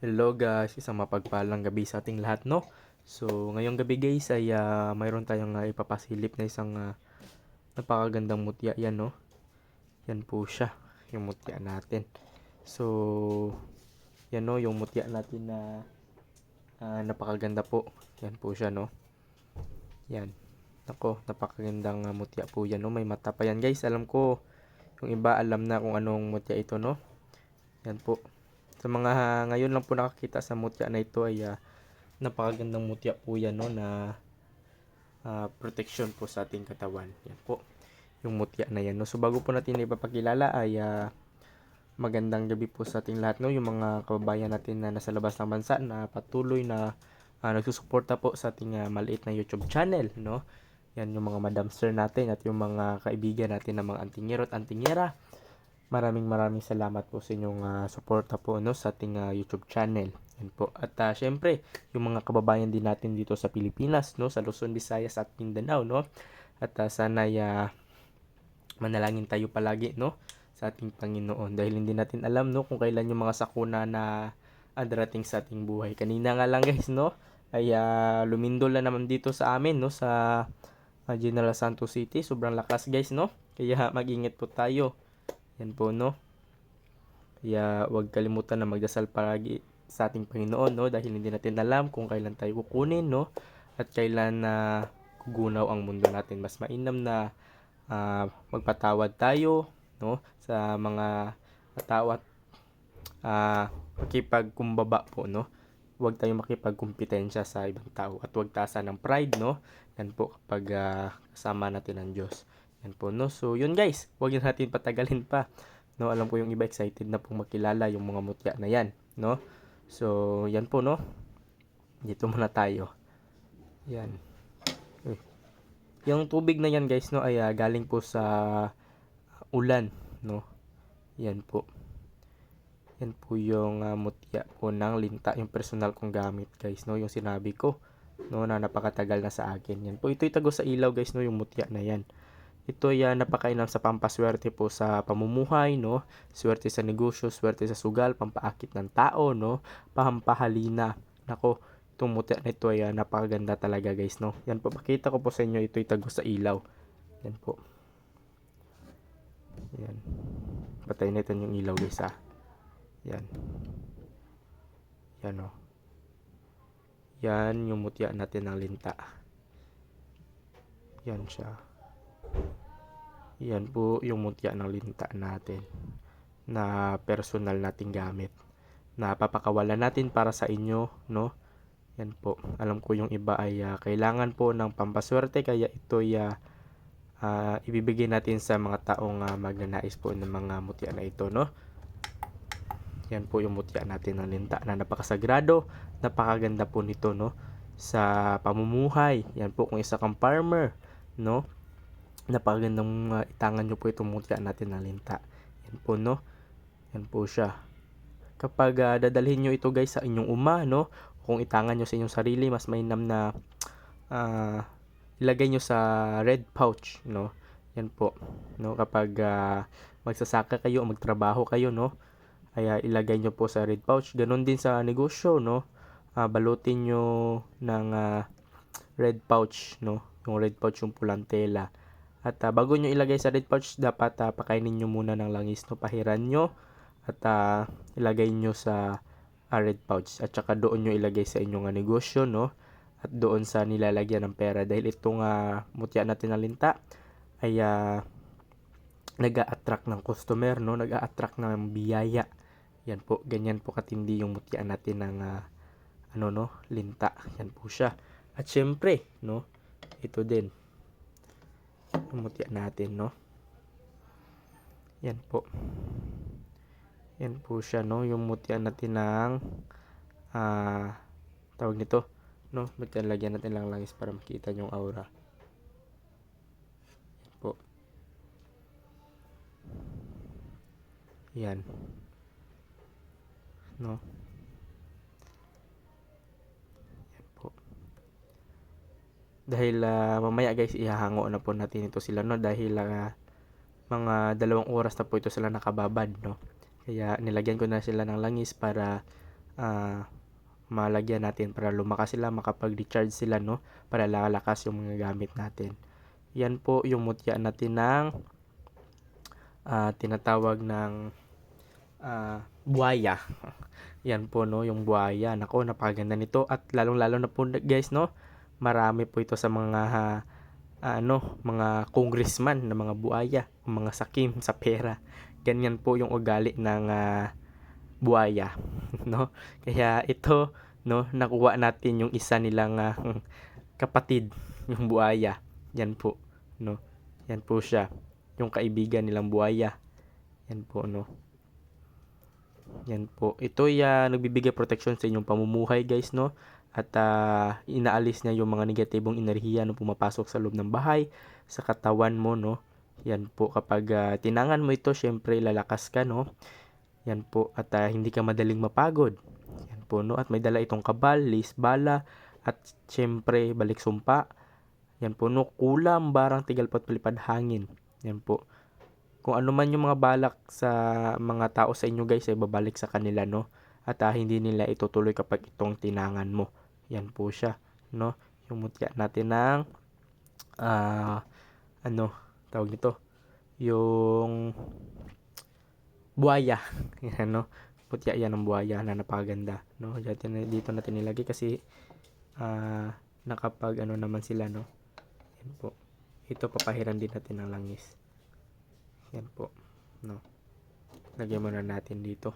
Hello guys, isang mapagpalang gabi sa ating lahat, no? So, ngayong gabi guys ay mayroon tayong ipapasilip na isang napakagandang mutya yan, no? Yan po siya, yung mutya natin. So, yan no, yung mutya natin na napakaganda po. Yan po siya, no? Yan. Nako, napakagandang mutya po yan, no? May mata pa yan guys. Alam ko, yung iba alam na kung anong mutya ito, no? Yan po. Sa mga ngayon lang po nakakita sa mutya na ito ay napakagandang mutya po yan, no, na protection po sa ating katawan. Yan po, yung mutya na yan, no. So bago po natin ipapakilala ay magandang gabi po sa ating lahat, no, yung mga kababayan natin na nasa labas ng bansa na patuloy na nagsusuporta po sa ating maliit na YouTube channel, no. Yan yung mga madamster natin at yung mga kaibigan natin na mga antingero at antingera. Maraming salamat po sa inyong suporta po, no, sa ating YouTube channel. Yan po. At syempre, yung mga kababayan din natin dito sa Pilipinas, no, sa Luzon, Visayas at Mindanao, no. At sana manalangin tayo palagi, no, sa ating Panginoon dahil hindi natin alam, no, kung kailan yung mga sakuna na darating sa ating buhay. Kanina nga lang guys, no, ay lumindol na naman dito sa amin, no, sa General Santos City. Sobrang lakas guys, no. Kaya mag-ingat po tayo. Yan po, no. Kaya huwag kalimutan na magdasal palagi sa ating Panginoon, no, dahil hindi natin alam kung kailan tayo kukunin, no, at kailan na gugunaw ang mundo natin. Mas mainam na magpatawad tayo, no, sa mga tao at makipagkumbaba po, no. Huwag tayong makipagkumpetensya sa ibang tao at huwag taasan ng pride, no. Yan po kapag kasama natin ang Diyos. Yan po, no. So yun guys, huwag natin patagalin pa, no. Alam ko yung iba excited na pong makilala yung mga mutya na yan, no. So yan po, no. Dito muna tayo. Yan. Yung tubig na yan guys, no, ay galing po sa ulan, no. Yan po. Yan po yung mutya po ng linta, yung personal kong gamit guys, no, yung sinabi ko, no, na napakatagal na sa akin. Yan po, ito'y tago sa ilaw guys, no, yung mutya na yan. Ito ay napakainam sa pampaswerte po sa pamumuhay, no, swerte sa negosyo, swerte sa sugal, pampaakit ng tao, no, pampahalina. Nako, itong mutya na ito ay napakaganda talaga guys, no. Yan po, pakita ko po sa inyo, ito'y tago sa ilaw. Yan po. Yan. Patayin natin yung ilaw guys, Yan. Yan, oh. Yan yung mutya natin ng linta. Yan siya. Yan po yung mutya ng linta natin na personal nating gamit na papakawalan natin para sa inyo, no. Yan po. Alam ko yung iba ay kailangan po ng pampaswerte kaya ito ay ibibigay natin sa mga taong magnanais po ng mga mutya na ito, no. Yan po yung mutya natin ng linta na napakasagrado, napakaganda po nito, no, sa pamumuhay. Yan po kung isa kang farmer, no, napakagandang itangan nyo po itong mutya natin ng linta. Yan po, no. Yan po siya. Kapag dadalhin nyo ito guys sa inyong no, kung itangan nyo sa inyong sarili, mas mainam na ilagay nyo sa red pouch, no. Yan po, no, kapag magsasaka kayo o magtrabaho kayo, no, ay ilagay nyo po sa red pouch. Ganon din sa negosyo, no. Balutin nyo ng red pouch, no. Yung red pouch yung pulang tela. At bago nyo ilagay sa red pouch, dapat pakainin nyo muna ng langis, no. Pahiran nyo at ilagay nyo sa red pouch. At saka doon nyo ilagay sa inyong negosyo, no. At doon sa nilalagyan ng pera. Dahil itong mutya natin na linta ay nag-a-attract ng customer, no. Nag-a-attract ng biyaya. Yan po, ganyan po katindi yung mutya natin ng no, linta. Yan po siya. At syempre, no, ito din yung mutya natin, no. Yan po. Yan po siya, no, yung mutya natin ng tawag nito, no. Lagyan natin lang langis para makita yung aura. Yan po. Yan. No. Yan po. Dahil mamaya guys, ihahango na po natin ito sila, no, dahil mga 2 oras na po ito sila nakababad, no. Kaya nilagyan ko na sila ng langis para malagyan natin para lumakas sila, makapag-recharge sila, no? Para lalakas yung mga gamit natin. Yan po yung mutya natin ng tinatawag ng buhaya. Yan po, no, yung buhaya. Nako, napakaganda nito at lalong-lalo na po guys, no? Marami po ito sa mga mga congressman na mga buhaya, mga sakim sa pera. Ganyan po yung ugali ng buhaya, no? Kaya ito, no, nakuha natin yung isa nilang kapatid, yung buhaya. Yan po, no? Yan po siya, yung kaibigan nilang buhaya. Yan po, no? Yan po. Ito nagbibigay protection sa inyong pamumuhay, guys, no? At inaalis niya yung mga negatibong enerhiya na pumapasok sa loob ng bahay, sa katawan mo, no? Yan po. Kapag tinangan mo ito, syempre lalakas ka, no? Yan po. At hindi ka madaling mapagod. Yan po, no? At may dala itong kabal, lis, bala, at syempre balik sumpa. Yan po, no? Kulam, barang, tigalpat, palipad, hangin. Yan po. Kung ano man yung mga balak sa mga tao sa inyo, guys, ay babalik sa kanila, no? At hindi nila itutuloy kapag itong tinangan mo. Yan po siya, no? Yung mutya natin ng tawag nito? Yung buhaya. Yan, no? Mutya yan ng buhaya na napakaganda, no? Dito natin nilagay kasi nakapag naman sila, no? Yan po. Ito papahiran din natin ng langis. Yan po, no. Lagyan muna natin dito.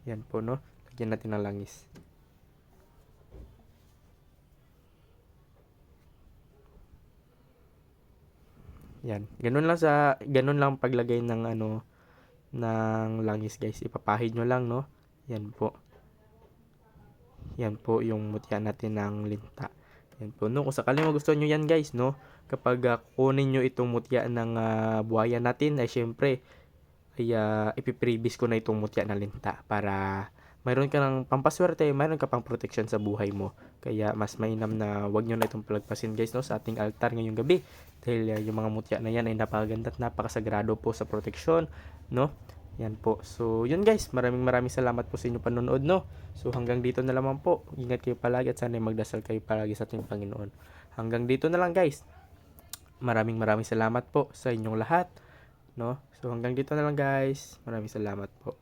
Yan po, no. Lagyan natin ng langis. Yan. Ganun lang paglagay ng ng langis, guys. Ipapahid nyo lang, no. Yan po. Yan po yung mutya natin ng linta. Yan po, no. Kung sakaling magustuhan nyo yan, guys, no. Kapag kunin nyo itong mutya ng buhaya natin, ay syempre, ay ipiprevious ko na itong mutya na linta para mayroon ka ng pampaswerte, mayroon ka pang protection sa buhay mo. Kaya mas mainam na wag nyo na itong palagpasin, guys, no, sa ating altar ngayong gabi. Dahil yung mga mutya na yan ay napakaganda at napakasagrado po sa proteksyon, no. Yan po. So, yun, guys. Maraming salamat po sa inyong panonood, no. So, hanggang dito na lamang po. Ingat kayo palagi at sana magdasal kayo palagi sa ating Panginoon. Hanggang dito na lang, guys. Maraming salamat po sa inyong lahat, no. So, hanggang dito na lang, guys. Maraming salamat po.